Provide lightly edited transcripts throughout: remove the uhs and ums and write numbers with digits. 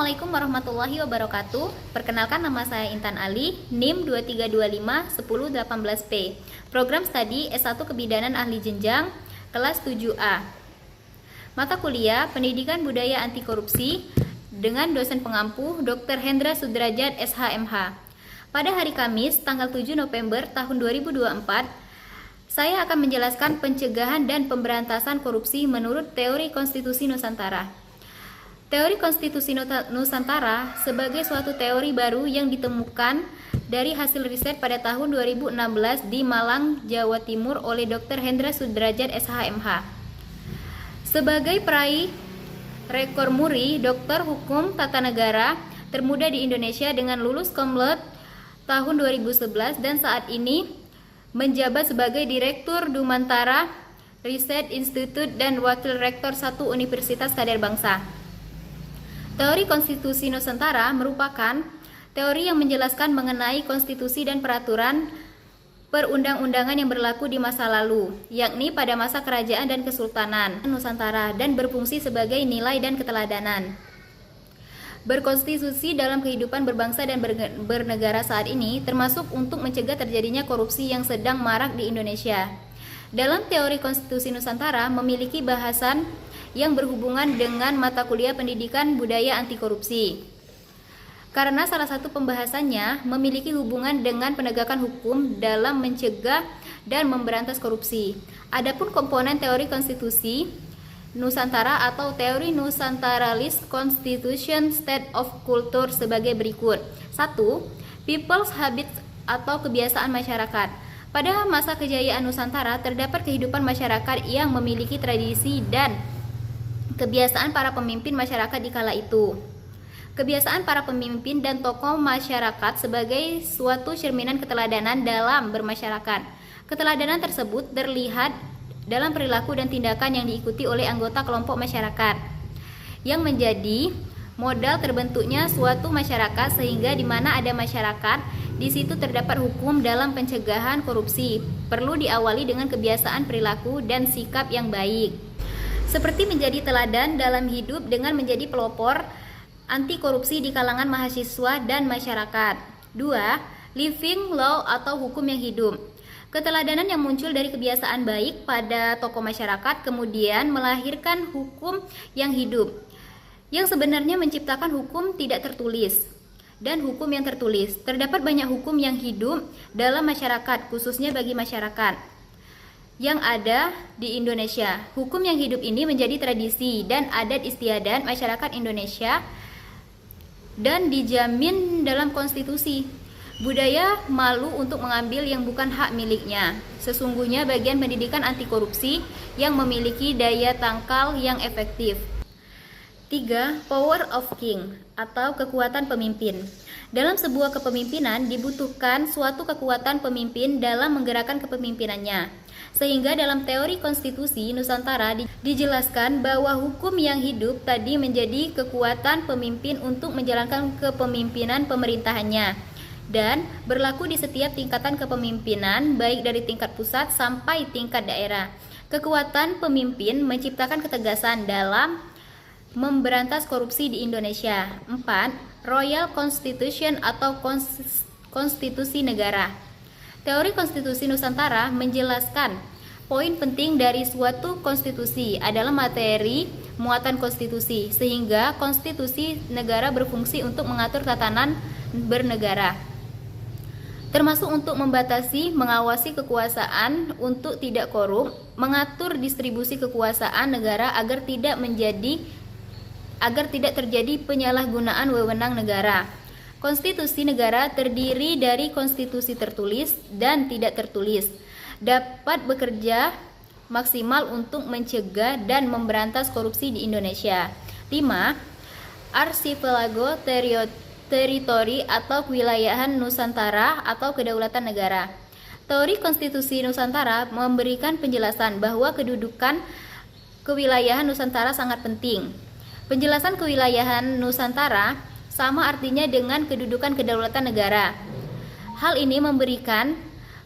Assalamualaikum warahmatullahi wabarakatuh. Perkenalkan, nama saya Intan Ali, NIM 23251018P. Program studi S1 Kebidanan Ahli Jenjang, kelas 7A. Mata kuliah Pendidikan Budaya Anti Korupsi dengan dosen pengampu Dr. Hendra Sudrajat SHMH. Pada hari Kamis, tanggal 7 November tahun 2024, saya akan menjelaskan pencegahan dan pemberantasan korupsi menurut teori konstitusi Nusantara. Teori konstitusi Nusantara sebagai suatu teori baru yang ditemukan dari hasil riset pada tahun 2016 di Malang, Jawa Timur oleh Dr. Hendra Sudrajat SHMH. Sebagai peraih rekor muri Doktor Hukum Tata Negara termuda di Indonesia dengan lulus Komlot tahun 2011 dan saat ini menjabat sebagai Direktur Dumantara Riset Institute dan Wakil Rektor 1 Universitas Kadar Bangsa. Teori konstitusi Nusantara merupakan teori yang menjelaskan mengenai konstitusi dan peraturan perundang-undangan yang berlaku di masa lalu, yakni pada masa kerajaan dan kesultanan Nusantara, dan berfungsi sebagai nilai dan keteladanan. Berkonstitusi dalam kehidupan berbangsa dan bernegara saat ini, termasuk untuk mencegah terjadinya korupsi yang sedang marak di Indonesia. Dalam teori konstitusi Nusantara memiliki bahasan yang berhubungan dengan mata kuliah Pendidikan Budaya Anti Korupsi. Karena salah satu pembahasannya memiliki hubungan dengan penegakan hukum dalam mencegah dan memberantas korupsi. Adapun komponen teori konstitusi Nusantara atau teori Nusantaralist Constitution State of Culture sebagai berikut. 1. People's Habits atau kebiasaan masyarakat. Pada masa kejayaan Nusantara terdapat kehidupan masyarakat yang memiliki tradisi dan kebiasaan para pemimpin masyarakat di kala itu. Kebiasaan para pemimpin dan tokoh masyarakat sebagai suatu cerminan keteladanan dalam bermasyarakat. Keteladanan tersebut terlihat dalam perilaku dan tindakan yang diikuti oleh anggota kelompok masyarakat, yang menjadi modal terbentuknya suatu masyarakat, sehingga di mana ada masyarakat, di situ terdapat hukum dalam pencegahan korupsi. Perlu diawali dengan kebiasaan perilaku dan sikap yang baik, seperti menjadi teladan dalam hidup dengan menjadi pelopor anti korupsi di kalangan mahasiswa dan masyarakat. 2. Living law atau hukum yang hidup. Keteladanan yang muncul dari kebiasaan baik pada tokoh masyarakat kemudian melahirkan hukum yang hidup, yang sebenarnya menciptakan hukum tidak tertulis dan hukum yang tertulis. Terdapat banyak hukum yang hidup dalam masyarakat, khususnya bagi masyarakat yang ada di Indonesia. Hukum yang hidup ini menjadi tradisi dan adat istiadat masyarakat Indonesia dan dijamin dalam konstitusi. Budaya malu untuk mengambil yang bukan hak miliknya. Sesungguhnya bagian pendidikan anti korupsi yang memiliki daya tangkal yang efektif. 3. Power of King atau kekuatan pemimpin. Dalam sebuah kepemimpinan dibutuhkan suatu kekuatan pemimpin dalam menggerakkan kepemimpinannya. Sehingga dalam teori konstitusi Nusantara dijelaskan bahwa hukum yang hidup tadi menjadi kekuatan pemimpin untuk menjalankan kepemimpinan pemerintahannya dan berlaku di setiap tingkatan kepemimpinan, baik dari tingkat pusat sampai tingkat daerah. Kekuatan pemimpin menciptakan ketegasan dalam memberantas korupsi di Indonesia. 4. Royal Constitution atau konstitusi negara. Teori konstitusi Nusantara menjelaskan poin penting dari suatu konstitusi adalah materi muatan konstitusi, sehingga konstitusi negara berfungsi untuk mengatur tatanan bernegara, termasuk untuk membatasi, mengawasi kekuasaan untuk tidak korup, mengatur distribusi kekuasaan negara agar tidak terjadi penyalahgunaan wewenang negara. Konstitusi negara terdiri dari konstitusi tertulis dan tidak tertulis, dapat bekerja maksimal untuk mencegah dan memberantas korupsi di Indonesia. 5. Archipelago teritori atau kewilayahan Nusantara atau kedaulatan negara. Teori konstitusi Nusantara memberikan penjelasan bahwa kedudukan kewilayahan Nusantara sangat penting. Penjelasan kewilayahan Nusantara sama artinya dengan kedudukan kedaulatan negara. Hal ini memberikan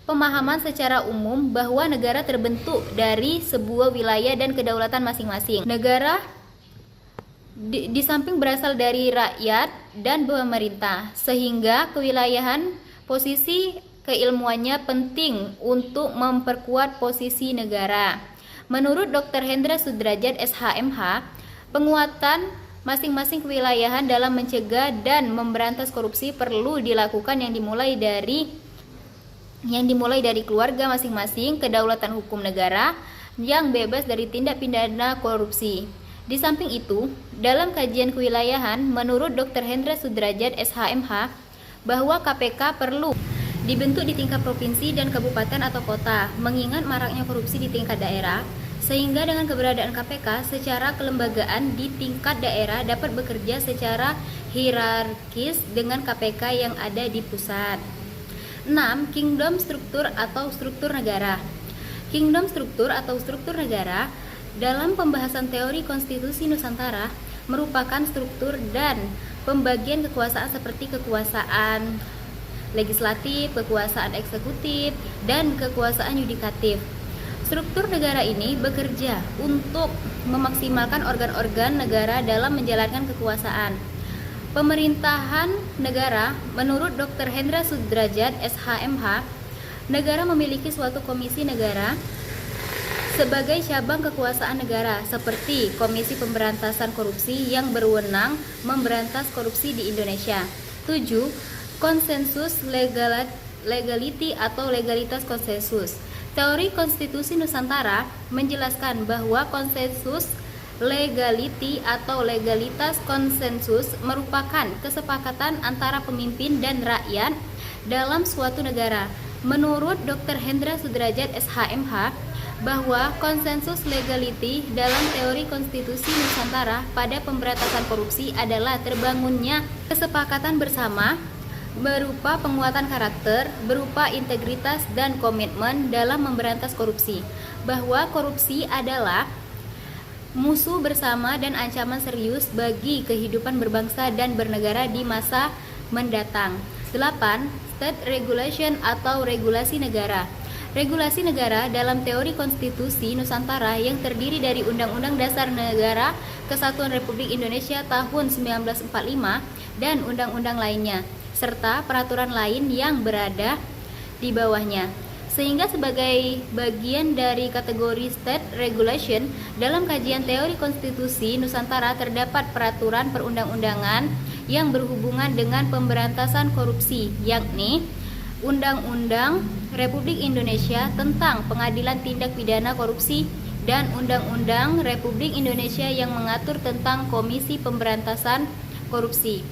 pemahaman secara umum bahwa negara terbentuk dari sebuah wilayah dan kedaulatan masing-masing. Negara di samping berasal dari rakyat dan pemerintah, sehingga kewilayahan posisi keilmuannya penting untuk memperkuat posisi negara. Menurut Dr. Hendra Sudrajat SHMH, penguatan masing-masing kewilayahan dalam mencegah dan memberantas korupsi perlu dilakukan yang dimulai dari keluarga masing-masing, kedaulatan hukum negara yang bebas dari tindak pidana korupsi. Di samping itu, dalam kajian kewilayahan, menurut Dr. Hendra Sudrajat SHMH, bahwa KPK perlu dibentuk di tingkat provinsi dan kabupaten atau kota, mengingat maraknya korupsi di tingkat daerah, sehingga dengan keberadaan KPK secara kelembagaan di tingkat daerah dapat bekerja secara hierarkis dengan KPK yang ada di pusat. 6. Kingdom struktur atau struktur negara. Kingdom struktur atau struktur negara dalam pembahasan teori konstitusi Nusantara merupakan struktur dan pembagian kekuasaan seperti kekuasaan legislatif, kekuasaan eksekutif, dan kekuasaan yudikatif. Struktur negara ini bekerja untuk memaksimalkan organ-organ negara dalam menjalankan kekuasaan. Pemerintahan negara, menurut Dr. Hendra Sudrajat SHMH, negara memiliki suatu komisi negara sebagai cabang kekuasaan negara, seperti Komisi Pemberantasan Korupsi yang berwenang memberantas korupsi di Indonesia. 7. Konsensus legality atau legalitas konsensus. Teori konstitusi Nusantara menjelaskan bahwa konsensus legality atau legalitas konsensus merupakan kesepakatan antara pemimpin dan rakyat dalam suatu negara. Menurut Dr. Hendra Sudrajat SHMH, bahwa konsensus legality dalam teori konstitusi Nusantara pada pemberantasan korupsi adalah terbangunnya kesepakatan bersama berupa penguatan karakter, berupa integritas dan komitmen dalam memberantas korupsi, bahwa korupsi adalah musuh bersama dan ancaman serius bagi kehidupan berbangsa dan bernegara di masa mendatang. 8. State regulation atau regulasi negara. Regulasi negara dalam teori konstitusi Nusantara yang terdiri dari Undang-Undang Dasar Negara Kesatuan Republik Indonesia tahun 1945 dan undang-undang lainnya, serta peraturan lain yang berada di bawahnya. Sehingga sebagai bagian dari kategori state regulation, dalam kajian teori konstitusi Nusantara terdapat peraturan perundang-undangan yang berhubungan dengan pemberantasan korupsi, yakni Undang-Undang Republik Indonesia tentang Pengadilan Tindak Pidana Korupsi dan Undang-Undang Republik Indonesia yang mengatur tentang Komisi Pemberantasan Korupsi.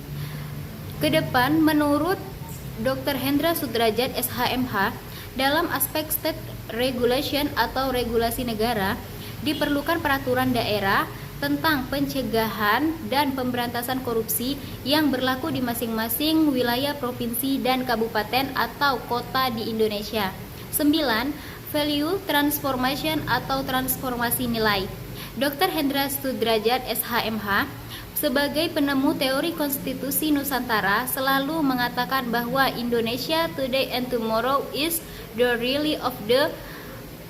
Kedepan, menurut Dr. Hendra Sudrajat SHMH, dalam aspek state regulation atau regulasi negara, diperlukan peraturan daerah tentang pencegahan dan pemberantasan korupsi yang berlaku di masing-masing wilayah provinsi dan kabupaten atau kota di Indonesia. 9. Value transformation atau transformasi nilai. Dr. Hendra Sudrajat SHMH sebagai penemu teori konstitusi Nusantara selalu mengatakan bahwa Indonesia today and tomorrow is the really of the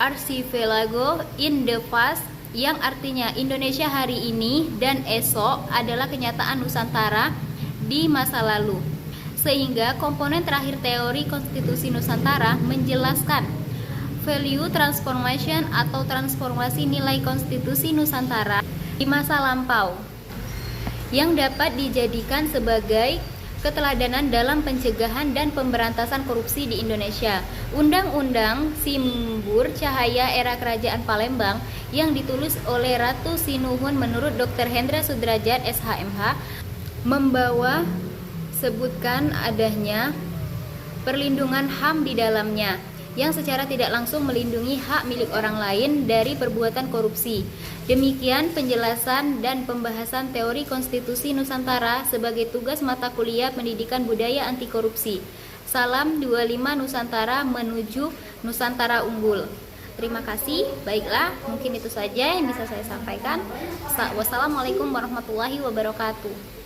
archipelago in the past, yang artinya Indonesia hari ini dan esok adalah kenyataan Nusantara di masa lalu. Sehingga komponen terakhir teori konstitusi Nusantara menjelaskan value transformation atau transformasi nilai konstitusi Nusantara di masa lampau yang dapat dijadikan sebagai keteladanan dalam pencegahan dan pemberantasan korupsi di Indonesia. Undang-Undang Simbur Cahaya era Kerajaan Palembang yang ditulis oleh Ratu Sinuhun menurut Dr. Hendra Sudrajat SHMH membawa sebutkan adanya perlindungan HAM di dalamnya yang secara tidak langsung melindungi hak milik orang lain dari perbuatan korupsi. Demikian penjelasan dan pembahasan teori konstitusi Nusantara sebagai tugas mata kuliah pendidikan budaya anti korupsi. Salam 25 Nusantara menuju Nusantara unggul. Terima kasih. Baiklah, mungkin itu saja yang bisa saya sampaikan. Wassalamualaikum warahmatullahi wabarakatuh.